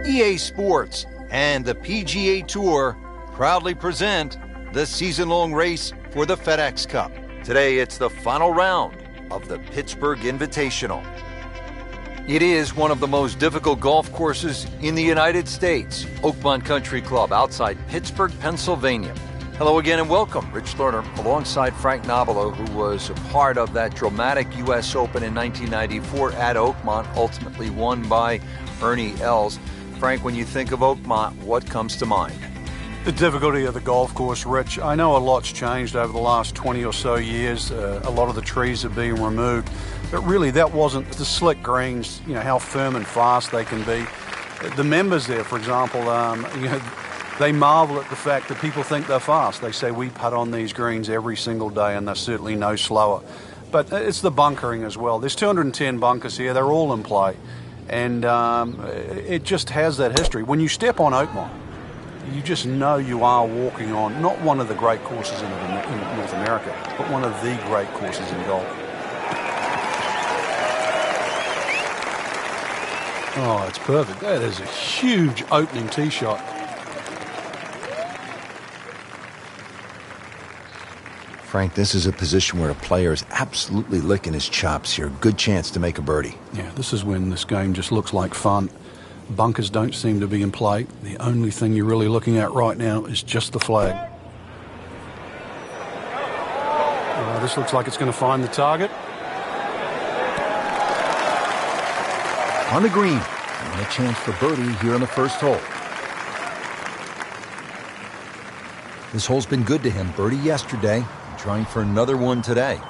EA Sports and the PGA Tour proudly present the season-long race for the FedEx Cup. Today, it's the final round of the Pittsburgh Invitational. It is one of the most difficult golf courses in the United States. Oakmont Country Club outside Pittsburgh, Pennsylvania. Hello again and welcome. Rich Lerner alongside Frank Nobilo, who was a part of that dramatic U.S. Open in 1994 at Oakmont, ultimately won by Ernie Els. Frank, when you think of Oakmont, what comes to mind? The difficulty of the golf course, Rich. I know a lot's changed over the last 20 or so years. A lot of the trees are being removed. But really, that wasn't the slick greens, how firm and fast they can be. The members there, for example, they marvel at the fact that people think they're fast. They say, we putt on these greens every single day, and they're certainly no slower. But it's the bunkering as well. There's 210 bunkers here. They're all in play. And it just has that history. When you step on Oakmont, you just know you are walking on not one of the great courses in North America, but one of the great courses in golf. Oh, it's perfect. That is a huge opening tee shot. Frank, this is a position where a player is absolutely licking his chops here. Good chance to make a birdie. Yeah, this is when this game just looks like fun. Bunkers don't seem to be in play. The only thing you're really looking at right now is just the flag. This looks like it's going to find the target. On the green, and a chance for birdie here on the first hole. This hole's been good to him. Birdie yesterday, trying for another one today.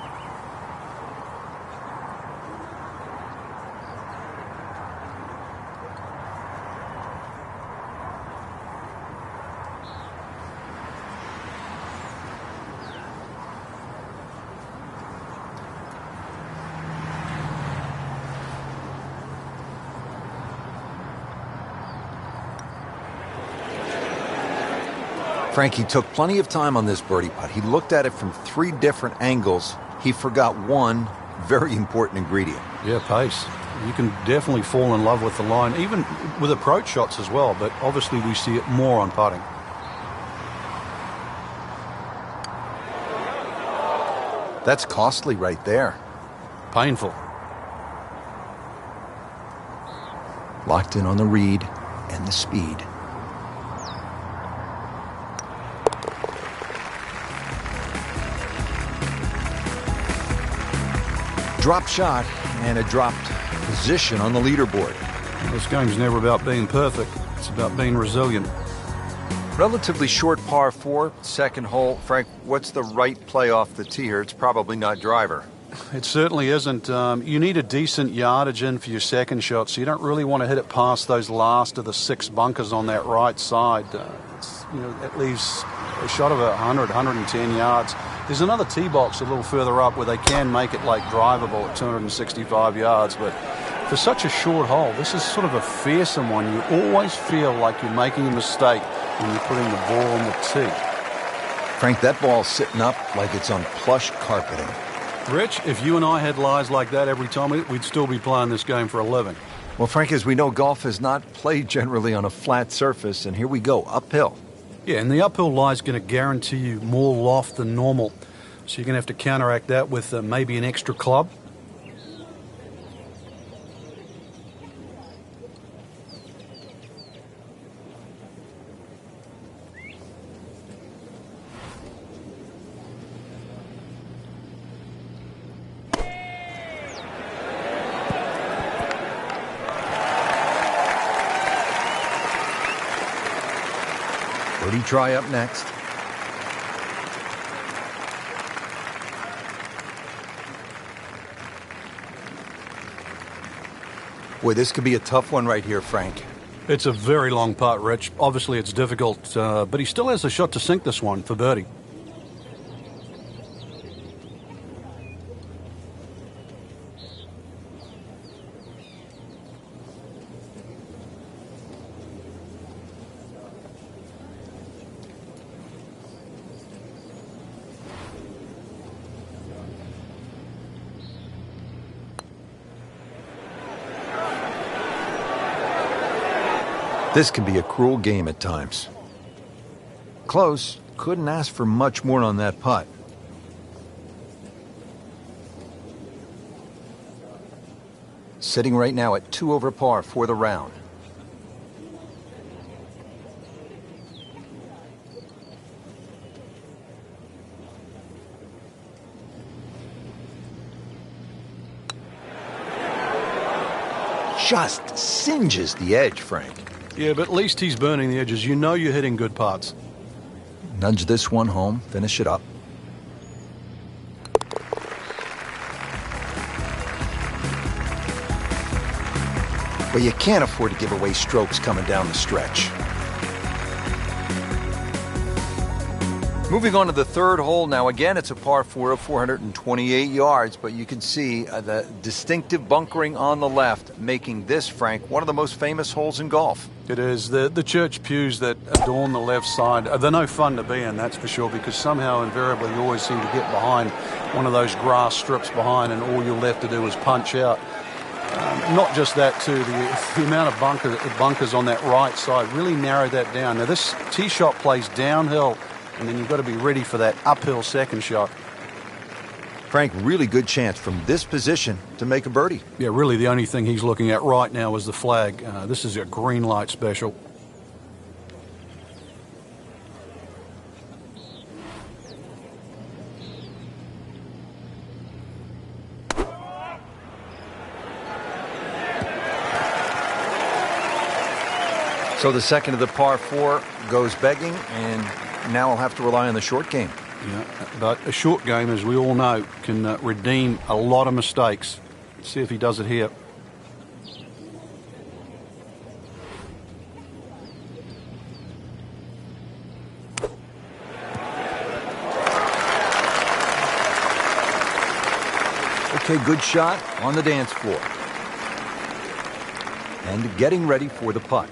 Frankie took plenty of time on this birdie putt. He looked at it from 3 different angles. He forgot one very important ingredient. Yeah, pace. You can definitely fall in love with the line, even with approach shots as well, but obviously we see it more on putting. That's costly right there. Painful. Locked in on the read and the speed. Drop shot and a dropped position on the leaderboard. This game's never about being perfect. It's about being resilient. Relatively short par 4, second hole. Frank, what's the right play off the tee here? It's probably not driver. It certainly isn't. You need a decent yardage in for your second shot, so you don't really want to hit it past those last of the 6 bunkers on that right side. That leaves a shot of 100, 110 yards. There's another tee box a little further up where they can make it like drivable at 265 yards, but for such a short hole, this is sort of a fearsome one. You always feel like you're making a mistake when you're putting the ball on the tee. Frank, that ball's sitting up like it's on plush carpeting. Rich, if you and I had lies like that every time, we'd still be playing this game for a living. Well, Frank, as we know, golf is not played generally on a flat surface, and here we go, uphill. Yeah, and the uphill lie is going to guarantee you more loft than normal. So you're going to have to counteract that with maybe an extra club. Birdie try up next. Boy, this could be a tough one right here, Frank. It's a very long putt, Rich. Obviously, it's difficult, but he still has a shot to sink this one for birdie. This can be a cruel game at times. Close, couldn't ask for much more on that putt. Sitting right now at 2 over par for the round. Just singes the edge, Frank. Yeah, but at least he's burning the edges. You know you're hitting good putts. Nudge this one home, finish it up. But you can't afford to give away strokes coming down the stretch. Moving on to the third hole now. Again, it's a par 4 of 428 yards, but you can see the distinctive bunkering on the left, making this, Frank, one of the most famous holes in golf. It is. The church pews that adorn the left side, they're no fun to be in, that's for sure, because somehow, invariably, you always seem to get behind one of those grass strips behind, and all you're left to do is punch out. Not just that, too, the amount of bunkers on that right side really narrowed that down. Now, this tee shot plays downhill, and then you've got to be ready for that uphill second shot. Frank, really good chance from this position to make a birdie. Yeah, really the only thing he's looking at right now is the flag. This is a green light special. So the second of the par 4 goes begging, and now I'll have to rely on the short game. Yeah, but a short game, as we all know, can redeem a lot of mistakes. Let's see if he does it here. Okay, good shot on the dance floor. And getting ready for the putt.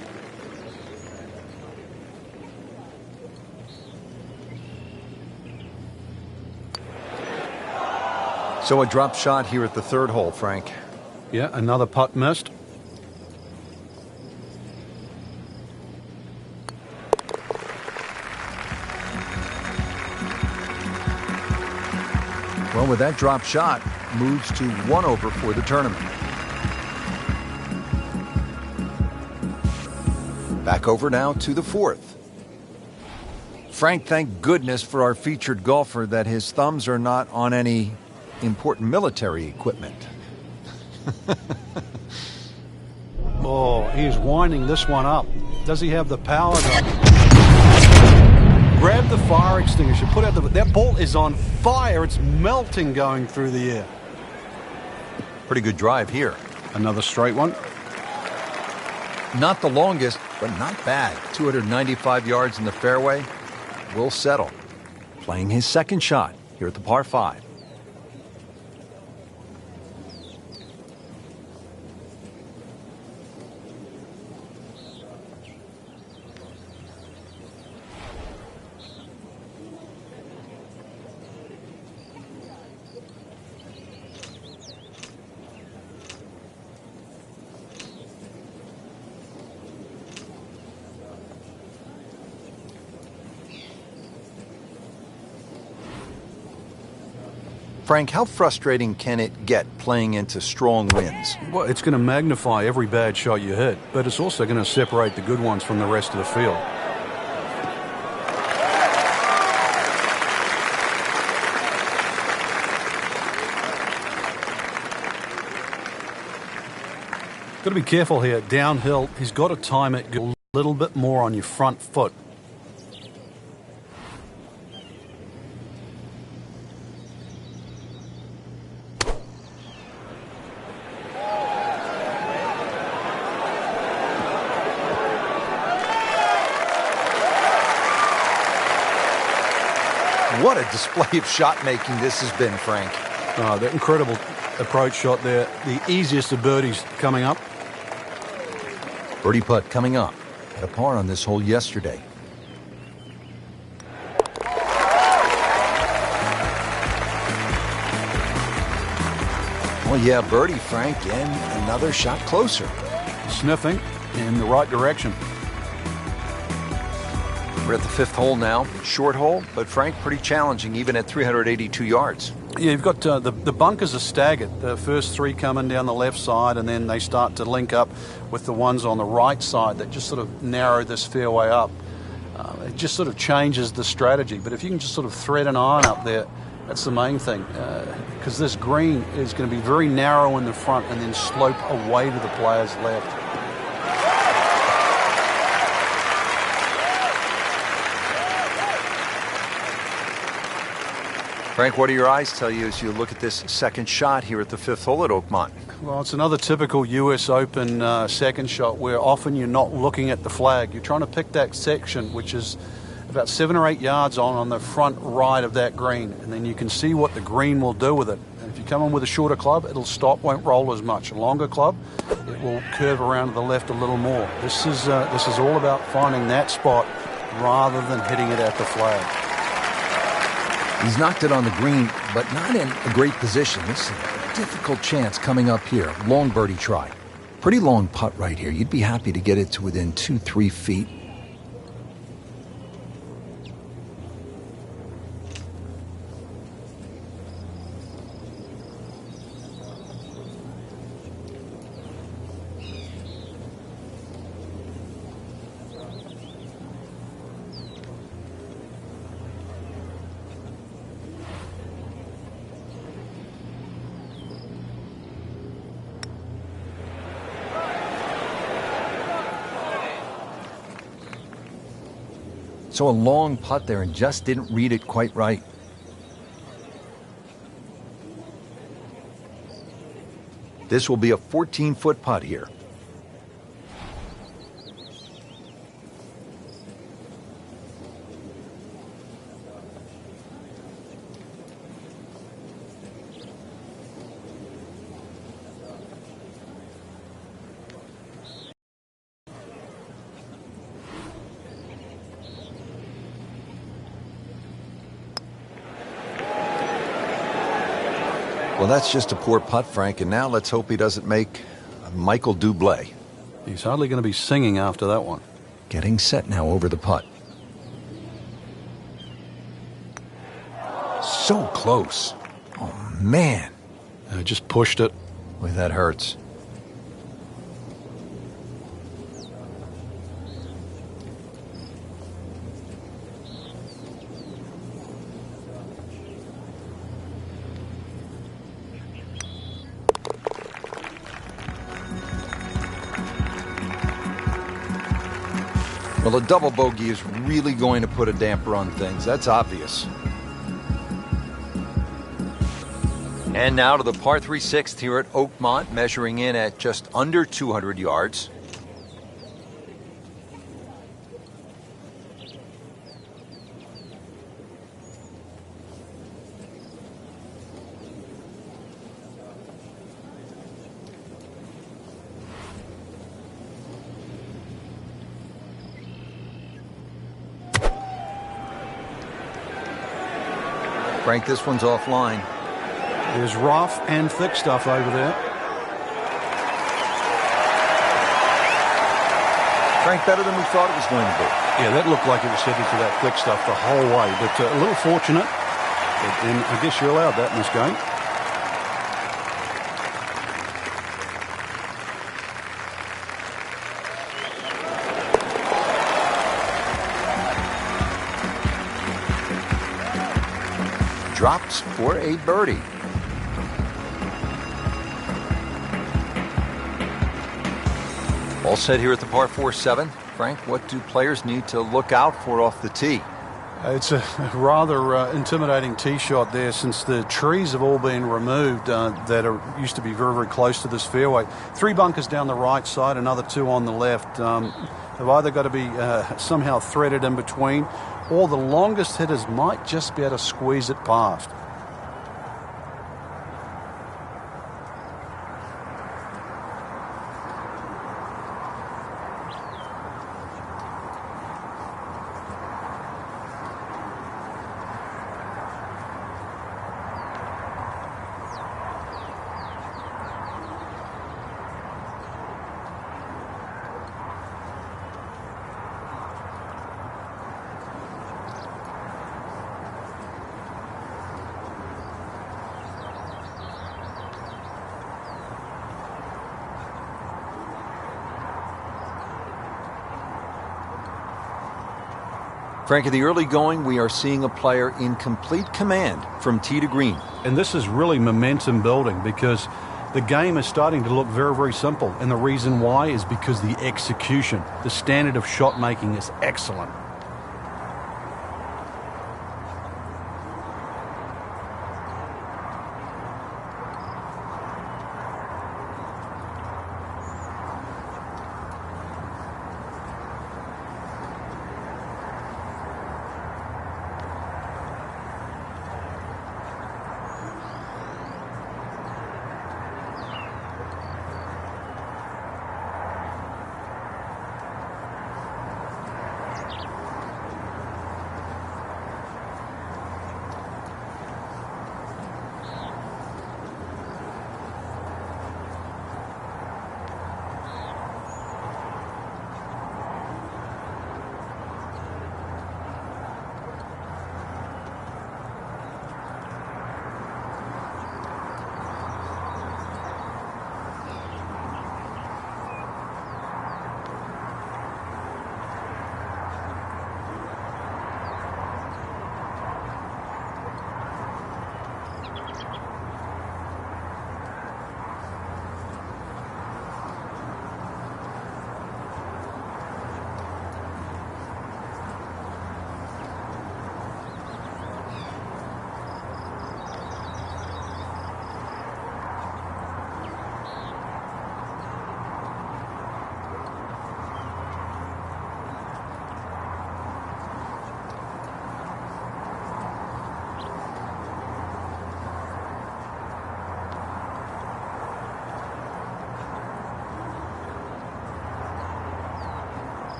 So a drop shot here at the third hole, Frank. Yeah, another putt missed. Well, with that drop shot, moves to 1 over for the tournament. Back over now to the fourth. Frank, thank goodness for our featured golfer that his thumbs are not on any important military equipment. Oh, he's winding this one up. Does he have the power to grab the fire extinguisher? Put out that ball is on fire. It's melting going through the air. Pretty good drive here. Another straight one. Not the longest, but not bad. 295 yards in the fairway. Will settle. Playing his second shot here at the par 5. Frank, how frustrating can it get playing into strong winds? Well, it's going to magnify every bad shot you hit, but it's also going to separate the good ones from the rest of the field. Got to be careful here. Downhill, he's got to time it a little bit more on your front foot. What a display of shot making this has been, Frank. That incredible approach shot there. The easiest of birdies coming up. Birdie putt coming up. Had a par on this hole yesterday. Well, yeah, birdie, Frank, and another shot closer. Sniffing in the right direction. We're at the fifth hole now. Short hole, but Frank, pretty challenging even at 382 yards. Yeah, you've got the bunkers are staggered. The first three come in down the left side, and then they start to link up with the ones on the right side that just sort of narrow this fairway up. It just sort of changes the strategy. But if you can just sort of thread an iron up there, that's the main thing. Because this green is going to be very narrow in the front and then slope away to the player's left. Frank, what do your eyes tell you as you look at this second shot here at the fifth hole at Oakmont? Well, it's another typical US Open second shot where often you're not looking at the flag. You're trying to pick that section, which is about 7 or 8 yards on the front right of that green, and then you can see what the green will do with it. And if you come in with a shorter club, it'll stop, won't roll as much. A longer club, it will curve around to the left a little more. This is all about finding that spot rather than hitting it at the flag. He's knocked it on the green, but not in a great position. This is a difficult chance coming up here. Long birdie try. Pretty long putt right here. You'd be happy to get it to within 2-3 feet. So a long putt there and just didn't read it quite right. This will be a 14-foot putt here. Well, that's just a poor putt, Frank, and now let's hope he doesn't make a Michael Bublé. He's hardly going to be singing after that one. Getting set now over the putt. So close. Oh, man. Just pushed it. Boy, that hurts. Well, a double bogey is really going to put a damper on things. That's obvious. And now to the par 3 sixth here at Oakmont, measuring in at just under 200 yards. Frank, this one's offline. There's rough and thick stuff over there. Frank, better than we thought it was going to be. Yeah, that looked like it was headed to that thick stuff the whole way, but a little fortunate. And I guess you're allowed that in this game. Drops for a birdie. All set here at the par 4 7. Frank, what do players need to look out for off the tee? It's a rather intimidating tee shot there, since the trees have all been removed that used to be very, very close to this fairway. 3 bunkers down the right side, another 2 on the left. They've either got to be somehow threaded in between, or the longest hitters might just be able to squeeze it past. Frank, in the early going, we are seeing a player in complete command from tee to green. And this is really momentum building because the game is starting to look very, very simple. And the reason why is because the execution, the standard of shot making is excellent.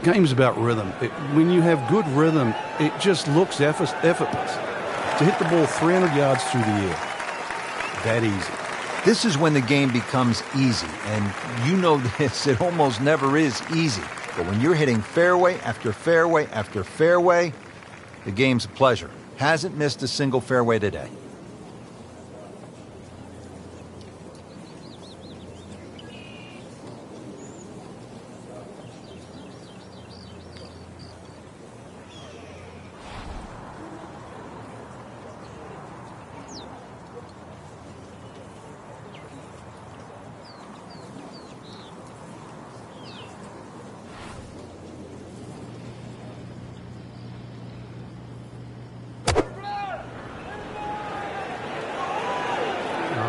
Game's about rhythm. When you have good rhythm, it just looks effortless. To hit the ball 300 yards through the air, that easy. This is when the game becomes easy, and you know this, it almost never is easy. But when you're hitting fairway after fairway after fairway, the game's a pleasure. Hasn't missed a single fairway today.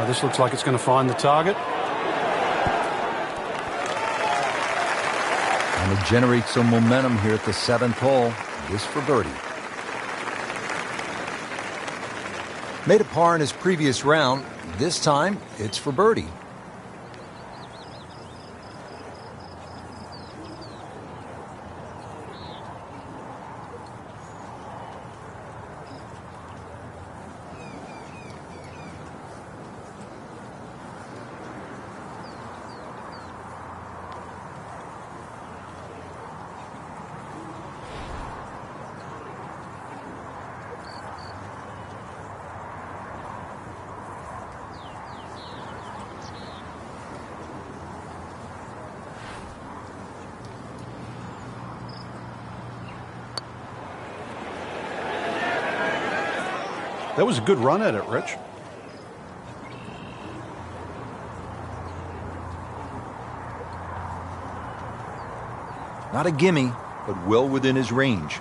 This looks like it's going to find the target. And to generate some momentum here at the 7th hole. This for birdie. Made a par in his previous round. This time, it's for birdie. That was a good run at it, Rich. Not a gimme, but well within his range.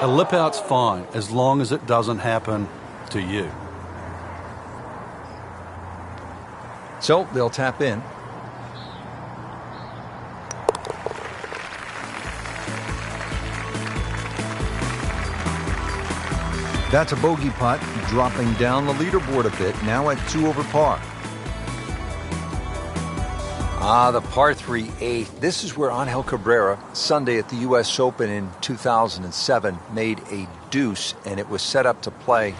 A lip out's fine as long as it doesn't happen to you. So they'll tap in. That's a bogey putt, dropping down the leaderboard a bit, now at 2 over par. The par 3 8th. This is where Angel Cabrera, Sunday at the U.S. Open in 2007, made a deuce, and it was set up to play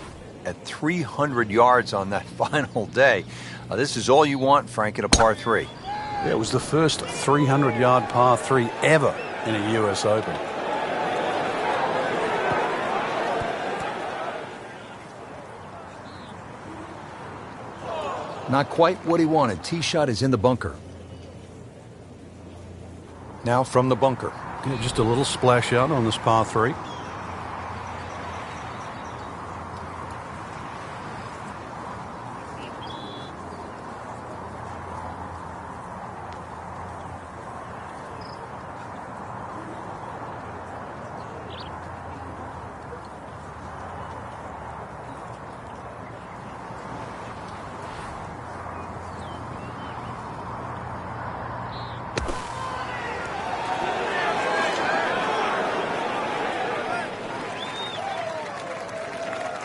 at 300 yards on that final day. This is all you want, Frank, in a par 3. Yeah, it was the first 300-yard par 3 ever in a U.S. Open. Not quite what he wanted. Tee shot is in the bunker. Now from the bunker. Yeah, just a little splash out on this par 3.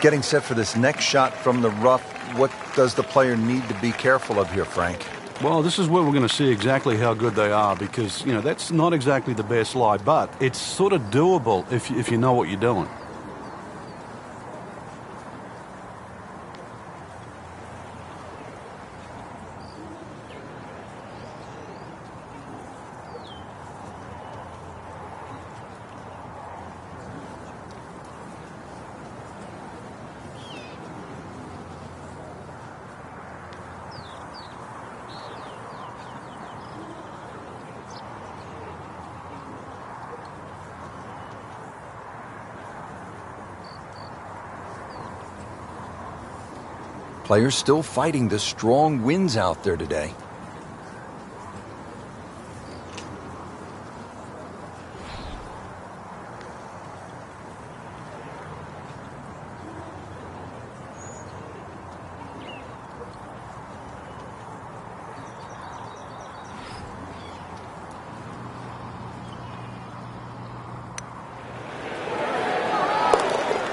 Getting set for this next shot from the rough, what does the player need to be careful of here, Frank? Well, this is where we're going to see exactly how good they are because, you know, that's not exactly the best lie, but it's sort of doable if you know what you're doing. Players still fighting the strong winds out there today.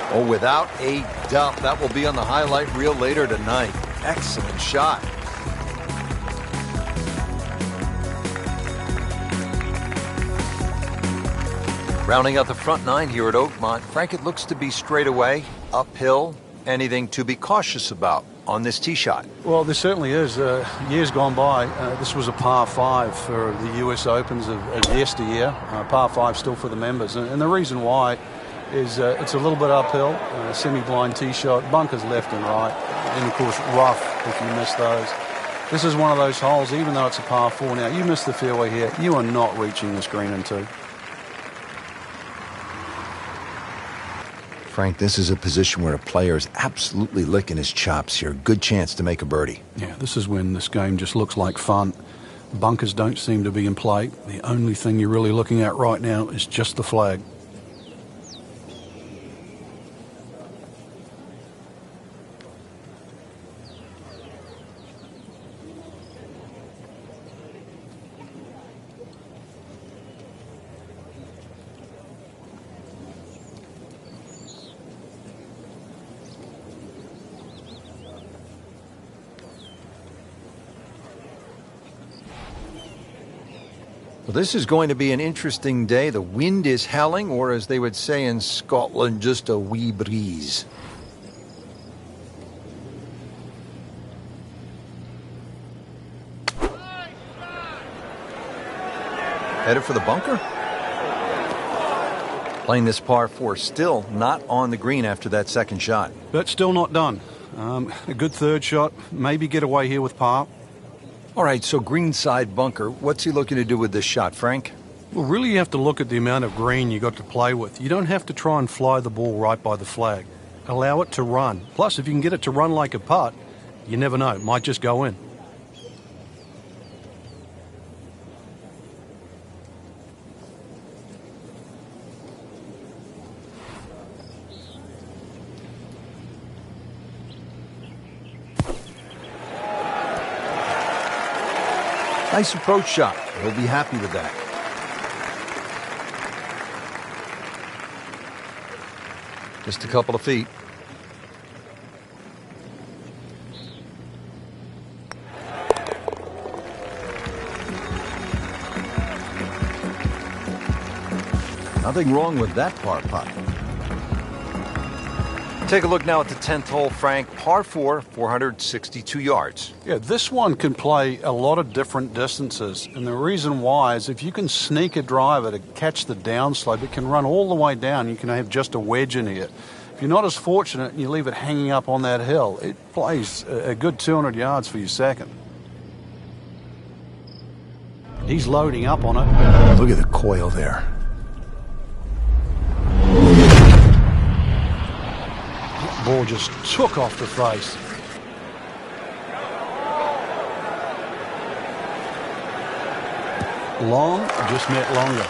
Oh, without a doubt, that will be on the highlight reel later tonight. Excellent shot. Rounding out the front nine here at Oakmont, Frank, it looks to be straight away, uphill. Anything to be cautious about on this tee shot? Well, there certainly is. Years gone by, this was a par 5 for the US Opens of yesteryear. Par 5 still for the members. And the reason why is it's a little bit uphill, semi-blind tee shot, bunkers left and right, and of course rough if you miss those. This is one of those holes, even though it's a par 4 now, you miss the fairway here, you are not reaching this green in 2. Frank, this is a position where a player is absolutely licking his chops here. Good chance to make a birdie. Yeah, this is when this game just looks like fun. Bunkers don't seem to be in play. The only thing you're really looking at right now is just the flag. Well, this is going to be an interesting day. The wind is howling, or as they would say in Scotland, just a wee breeze. Headed for the bunker. Playing this par 4, still not on the green after that second shot. But still not done. A good third shot, maybe get away here with par. All right, so greenside bunker. What's he looking to do with this shot, Frank? Well, really you have to look at the amount of green you got to play with. You don't have to try and fly the ball right by the flag. Allow it to run. Plus, if you can get it to run like a putt, you never know. It might just go in. Nice approach shot. He'll be happy with that. Just a couple of feet. Nothing wrong with that par putt. Take a look now at the 10th hole, Frank. Par 4, 462 yards. Yeah, this one can play a lot of different distances. And the reason why is if you can sneak a driver to catch the downslope, it can run all the way down. You can have just a wedge in here. If you're not as fortunate and you leave it hanging up on that hill, it plays a good 200 yards for your second. He's loading up on it. Look at the coil there. Ball just took off the face. Long, just met longer.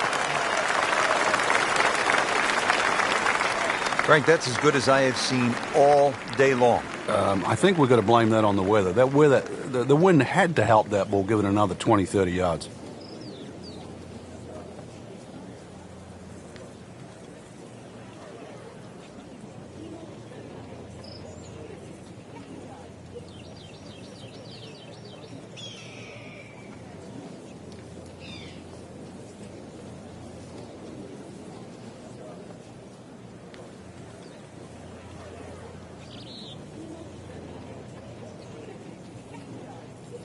Frank, that's as good as I have seen all day long. I think we've got to blame that on the weather. That weather, the wind had to help that ball give it another 20, 30 yards.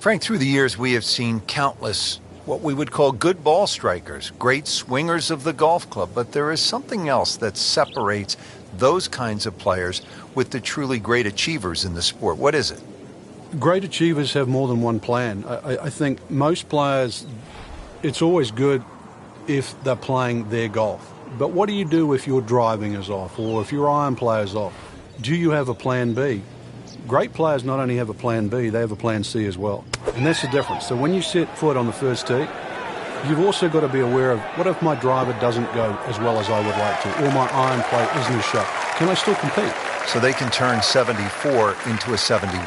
Frank, through the years, we have seen countless what we would call good ball strikers, great swingers of the golf club, but there is something else that separates those kinds of players with the truly great achievers in the sport. What is it? Great achievers have more than one plan. I think most players, it's always good if they're playing their golf. But what do you do if your driving is off or if your iron play is off? Do you have a plan B? Great players not only have a plan B, they have a plan C as well. And that's the difference. So when you set foot on the first tee, you've also got to be aware of, what if my driver doesn't go as well as I would like to, or my iron play isn't as sharp? Can I still compete? So they can turn 74 into a 71.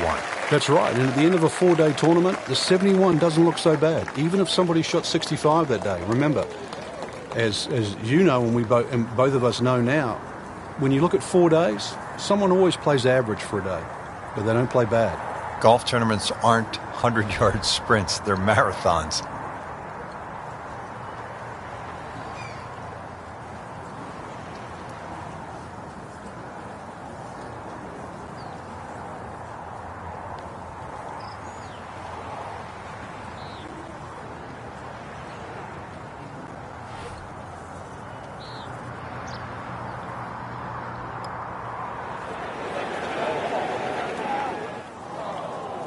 That's right. And at the end of a 4-day tournament, the 71 doesn't look so bad, even if somebody shot 65 that day. Remember, as you know, and both of us know now, when you look at 4 days, someone always plays average for a day, but they don't play bad. Golf tournaments aren't 100-yard sprints, they're marathons.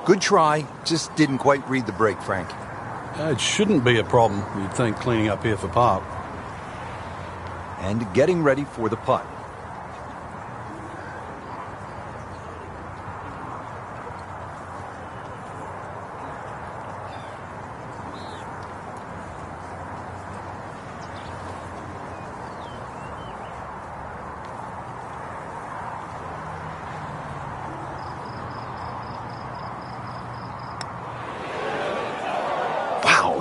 Good try, just didn't quite read the break, Frank. It shouldn't be a problem, you'd think, cleaning up here for par. And getting ready for the putt.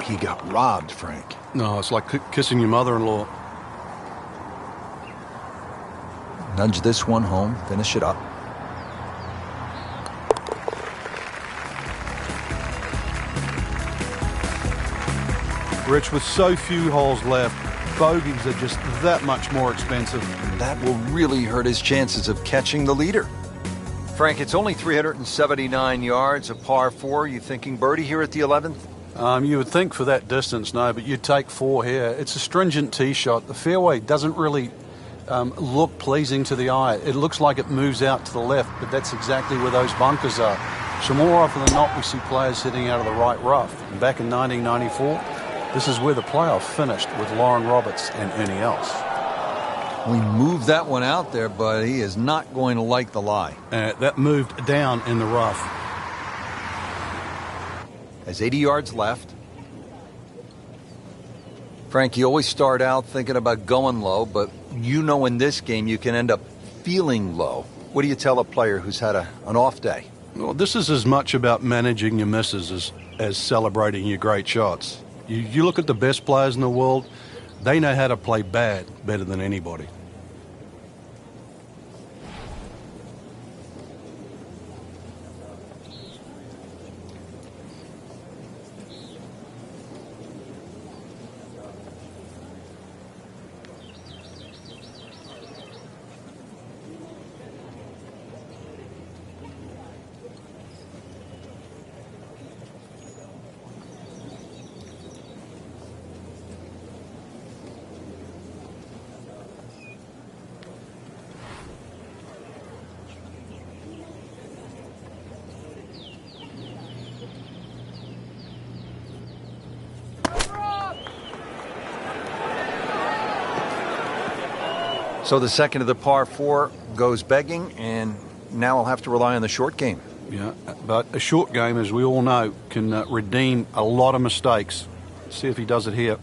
He got robbed, Frank. No, it's like kissing your mother-in-law. Nudge this one home, finish it up. Rich, with so few holes left, bogeys are just that much more expensive. That will really hurt his chances of catching the leader. Frank, it's only 379 yards, a par 4. You thinking birdie here at the 11th? You would think for that distance, no, but you'd take 4 here. It's a stringent tee shot. The fairway doesn't really look pleasing to the eye. It looks like it moves out to the left, but that's exactly where those bunkers are. So more often than not, we see players hitting out of the right rough. And back in 1994, this is where the playoff finished with Lauren Roberts and Ernie Els. We moved that one out there, but he is not going to like the lie. That moved down in the rough. Has 80 yards left. Frank, you always start out thinking about going low, but you know in this game you can end up feeling low. What do you tell a player who's had an off day? Well, this is as much about managing your misses as celebrating your great shots. You look at the best players in the world, they know how to play bad better than anybody. So the second of the par 4 goes begging, and now I'll have to rely on the short game. Yeah, but a short game, as we all know, can redeem a lot of mistakes. See if he does it here.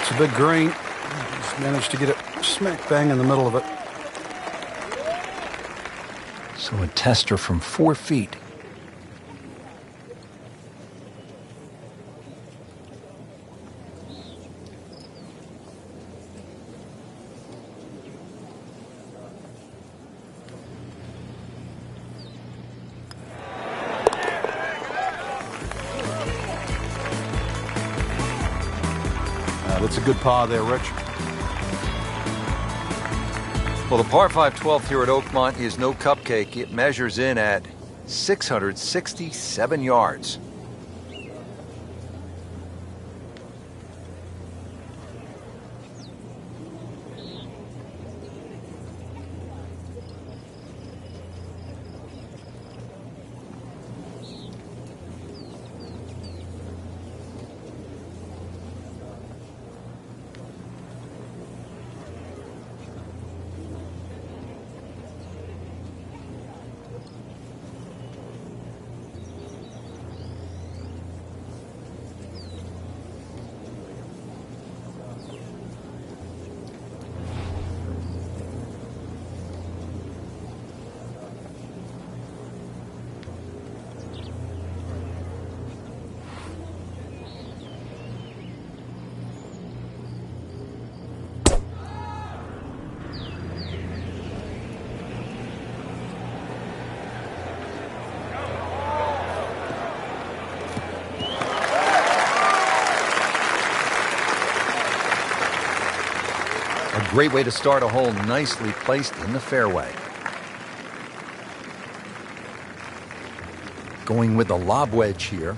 It's a big green. Just managed to get it smack bang in the middle of it. So a tester from 4 feet. That's a good par there, Rich. Well, the par 5 12th here at Oakmont is no cupcake. It measures in at 667 yards. A great way to start a hole, nicely placed in the fairway. Going with the lob wedge here.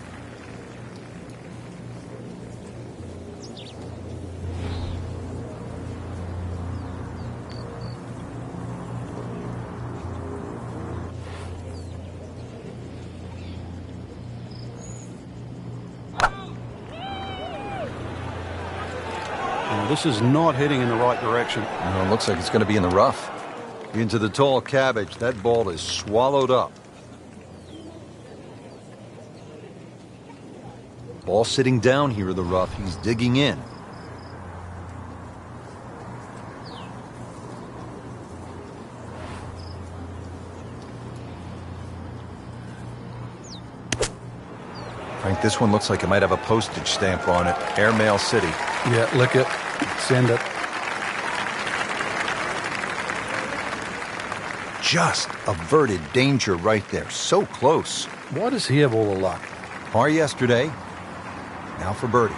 This is not heading in the right direction. No, it looks like it's going to be in the rough. Into the tall cabbage. That ball is swallowed up. Ball sitting down here in the rough. He's digging in. Frank, this one looks like it might have a postage stamp on it. Airmail City. Yeah, lick it. Send it. Just averted danger right there. So close. Why does he have all the luck? Par yesterday. Now for birdie.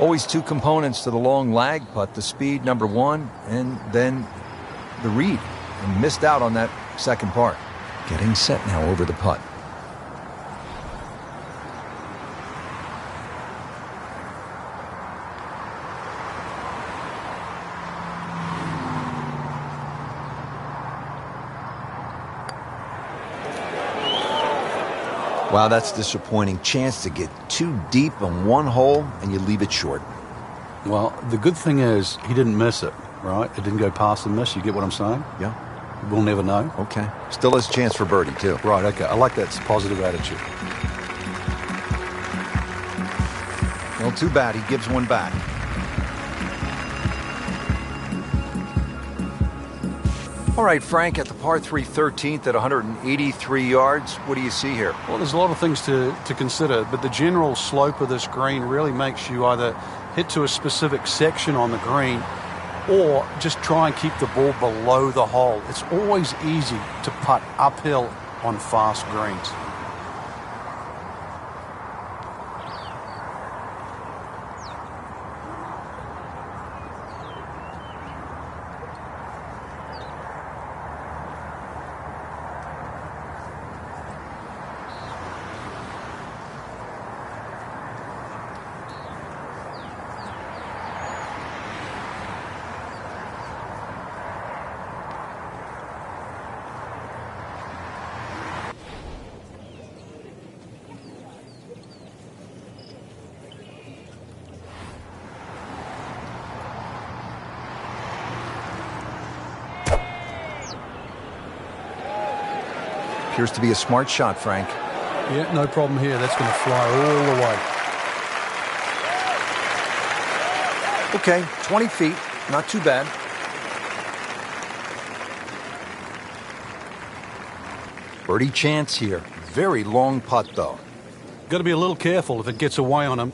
Always two components to the long lag putt, the speed, number one, and then the read. And missed out on that second part. Getting set now over the putt. Wow, that's disappointing. Chance to get too deep on one hole, and you leave it short. Well, the good thing is he didn't miss it, right? It didn't go past the miss. You get what I'm saying? Yeah. We'll never know. Okay. Still has a chance for birdie, too. Right, okay. I like that positive attitude. Well, too bad. He gives one back. All right, Frank, at the par 3 13th at 183 yards, what do you see here? Well, there's a lot of things to consider, but the general slope of this green really makes you either hit to a specific section on the green or just try and keep the ball below the hole. It's always easy to putt uphill on fast greens. Appears to be a smart shot, Frank. Yeah, no problem here. That's going to fly all the way. Okay, 20 feet. Not too bad. Birdie chance here. Very long putt, though. Got to be a little careful if it gets away on him.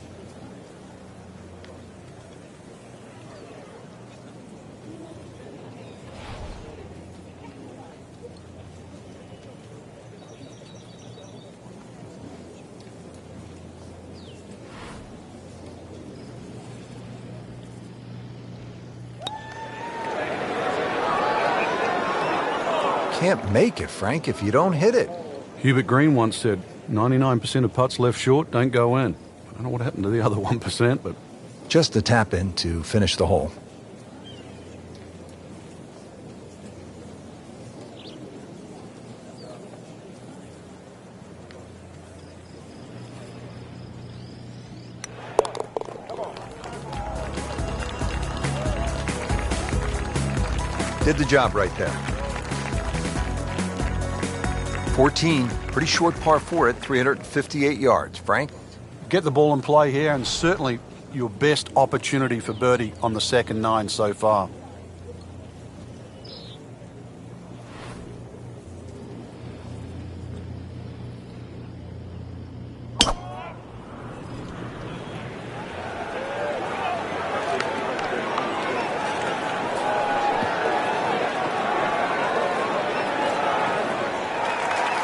Can't make it, Frank, if you don't hit it. Hubert Green once said, 99% of putts left short don't go in. I don't know what happened to the other 1%, but... Just a tap in to finish the hole. Did the job right there. 14, pretty short par 4 at 358 yards. Frank? Get the ball in play here, and certainly your best opportunity for birdie on the second 9 so far.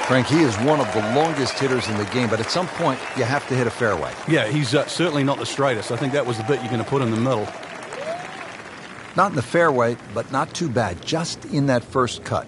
Frank, he is one of the longest hitters in the game, but at some point, you have to hit a fairway. Yeah, he's certainly not the straightest. I think that was the bit you're going to put in the middle. Not in the fairway, but not too bad, just in that first cut.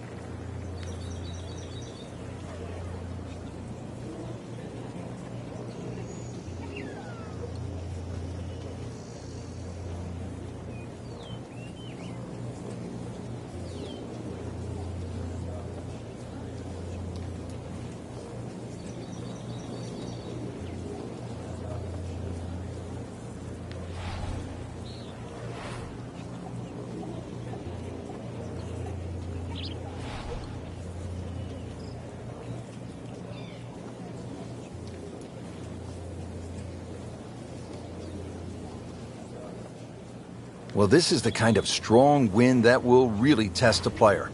Well, this is the kind of strong wind that will really test a player.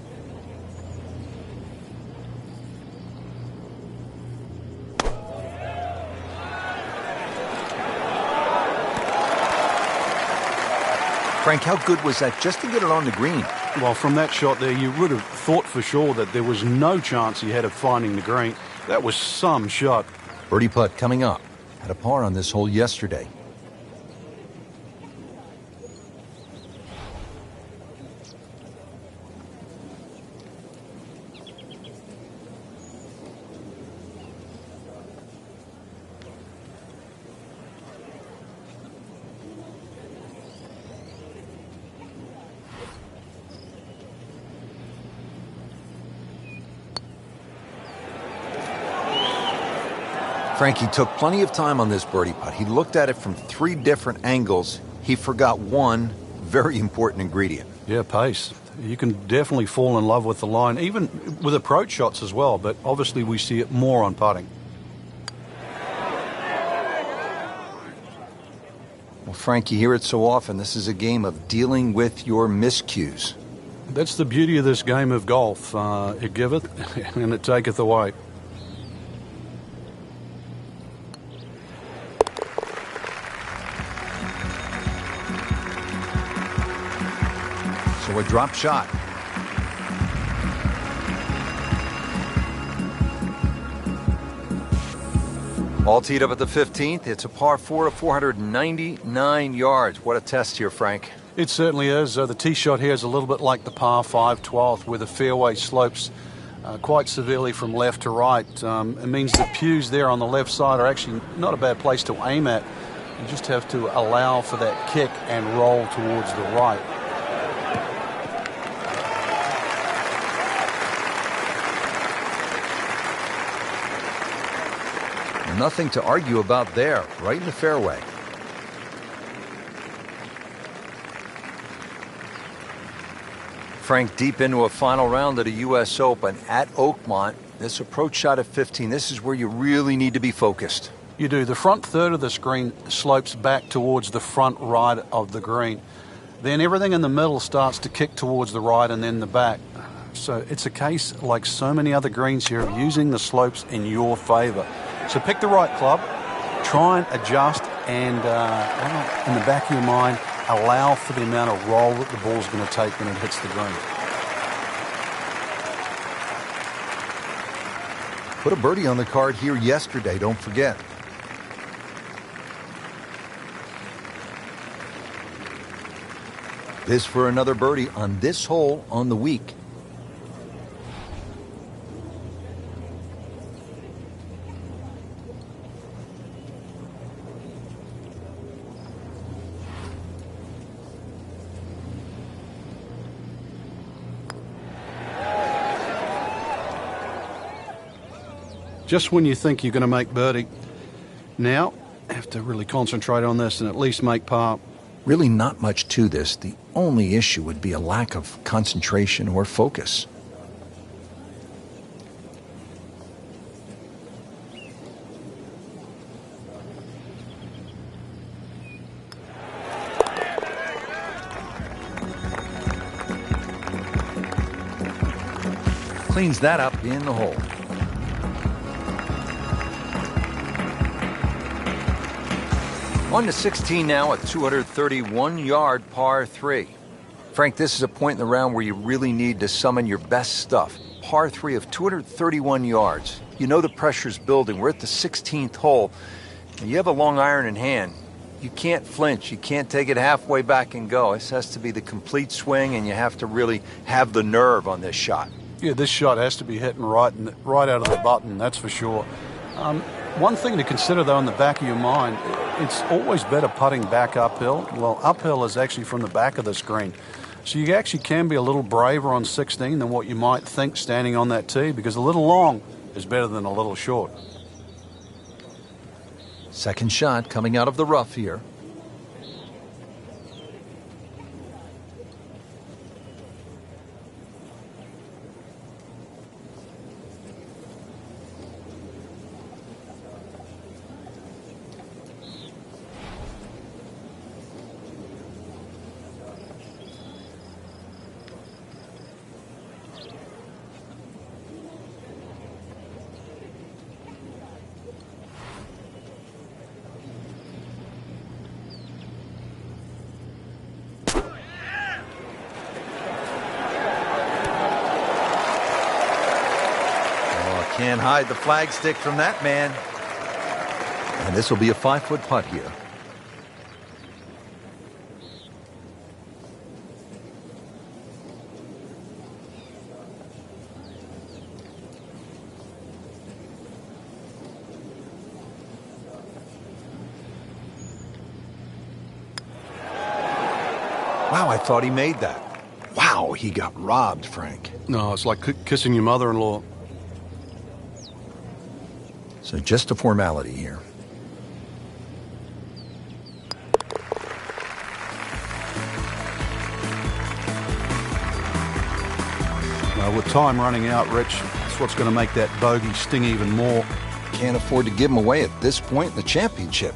Frank, how good was that just to get it on the green? Well, from that shot there, you would have thought for sure that there was no chance he had of finding the green. That was some shot. Birdie putt coming up. Had a par on this hole yesterday. Frankie took plenty of time on this birdie putt. He looked at it from 3 different angles. He forgot one very important ingredient. Yeah, pace. You can definitely fall in love with the line, even with approach shots as well, but obviously we see it more on putting. Well, Frank, you hear it so often. This is a game of dealing with your miscues. That's the beauty of this game of golf. It giveth and it taketh away. So a drop shot. All teed up at the 15th. It's a par 4 to 499 yards. What a test here, Frank. It certainly is. The tee shot here is a little bit like the par 5 12th, where the fairway slopes quite severely from left to right. It means the pews there on the left side are actually not a bad place to aim at. You just have to allow for that kick and roll towards the right. Nothing to argue about there, right in the fairway. Frank, deep into a final round of the U.S. Open at Oakmont. This approach shot at 15, this is where you really need to be focused. You do. The front third of this green slopes back towards the front right of the green. Then everything in the middle starts to kick towards the right and then the back. So it's a case, like so many other greens here, of using the slopes in your favour. So pick the right club, try and adjust, and in the back of your mind, allow for the amount of roll that the ball's going to take when it hits the green. Put a birdie on the card here yesterday, don't forget. This for another birdie on this hole on the week. Just when you think you're going to make birdie, now have to really concentrate on this and at least make par. Really not much to this. The only issue would be a lack of concentration or focus. Cleans that up in the hole. On to 16 now, a 231-yard par 3. Frank, this is a point in the round where you really need to summon your best stuff. Par 3 of 231 yards. You know the pressure's building. We're at the 16th hole. And you have a long iron in hand. You can't flinch. You can't take it halfway back and go. This has to be the complete swing, and you have to really have the nerve on this shot. Yeah, this shot has to be hitting right out of the button, that's for sure. One thing to consider, though, in the back of your mind, it's always better putting back uphill. Well, uphill is actually from the back of the screen. So you actually can be a little braver on 16 than what you might think standing on that tee, because a little long is better than a little short. Second shot coming out of the rough here. Can't hide the flagstick from that man. And this will be a 5-foot putt here. Wow, I thought he made that. Wow, he got robbed, Frank. No, it's like kissing your mother-in-law. So just a formality here. With time running out, Rich, that's what's going to make that bogey sting even more. Can't afford to give him away at this point in the championship.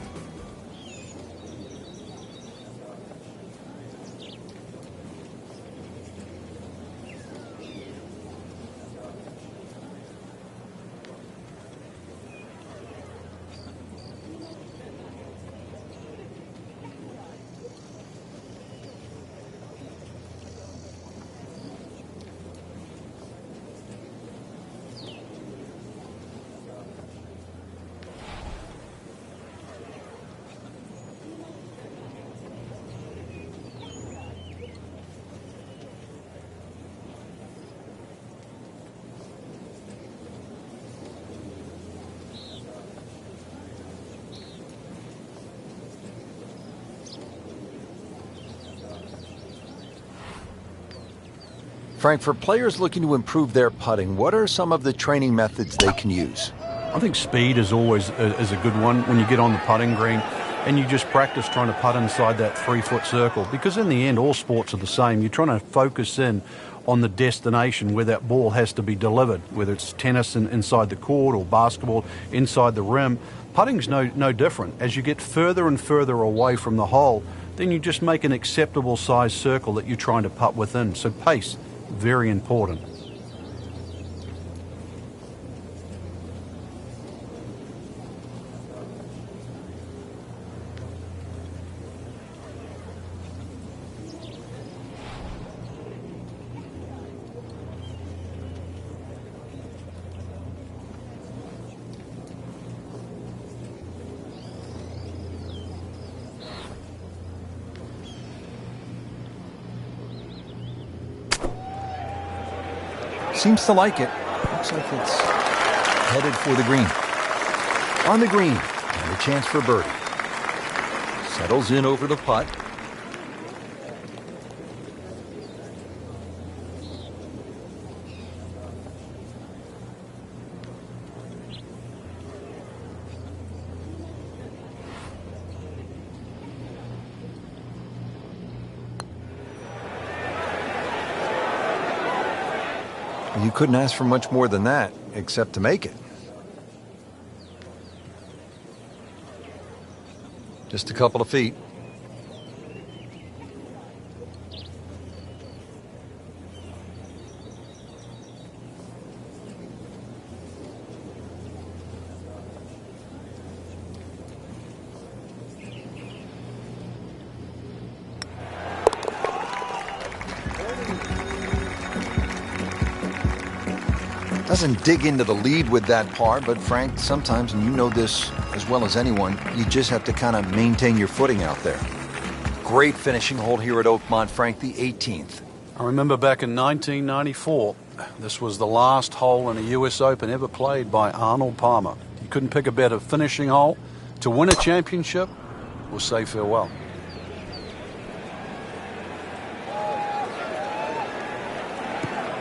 Frank, for players looking to improve their putting, what are some of the training methods they can use? I think speed is always a good one when you get on the putting green and you just practice trying to putt inside that 3-foot circle, because in the end all sports are the same. You're trying to focus in on the destination where that ball has to be delivered, whether it's tennis inside the court or basketball inside the rim. Putting's no different. As you get further and further away from the hole, then you just make an acceptable size circle that you're trying to putt within. So pace, very important. Seems to like it. Looks like it's headed for the green. On the green, and a chance for birdie. Settles in over the putt. You couldn't ask for much more than that, except to make it. Just a couple of feet. Doesn't dig into the lead with that par, but Frank, sometimes, and you know this as well as anyone, you just have to kind of maintain your footing out there. Great finishing hole here at Oakmont, Frank, the 18th. I remember back in 1994, this was the last hole in a U.S. Open ever played by Arnold Palmer. You couldn't pick a better finishing hole to win a championship or say farewell.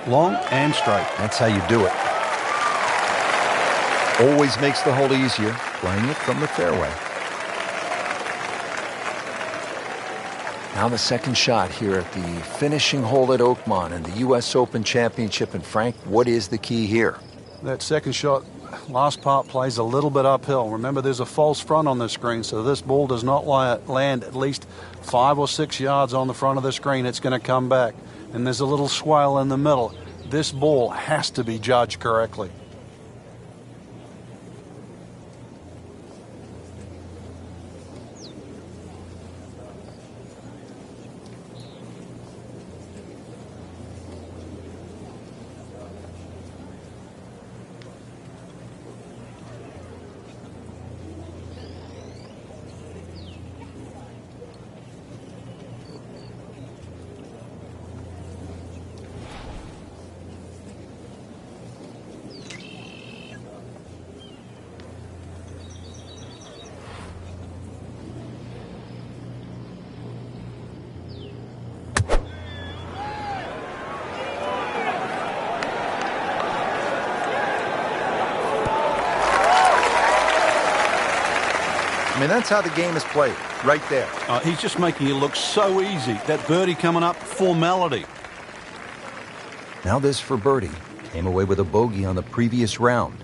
Long and straight. That's how you do it. Always makes the hole easier, playing it from the fairway. Now the second shot here at the finishing hole at Oakmont in the U.S. Open Championship. And Frank, what is the key here? That second shot, last part, plays a little bit uphill. Remember, there's a false front on this green, so this ball does not land at least 5 or 6 yards on the front of this green. It's going to come back. And there's a little swale in the middle. This ball has to be judged correctly. I mean, that's how the game is played, right there. He's just making it look so easy. That birdie coming up, formality. Now this for birdie. Came away with a bogey on the previous round.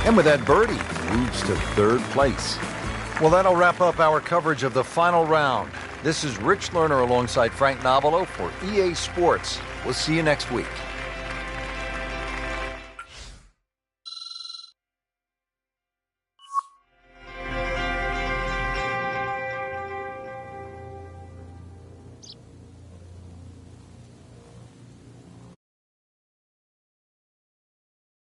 And with that birdie, moves to third place. Well, that'll wrap up our coverage of the final round. This is Rich Lerner alongside Frank Nobilo for EA Sports. We'll see you next week.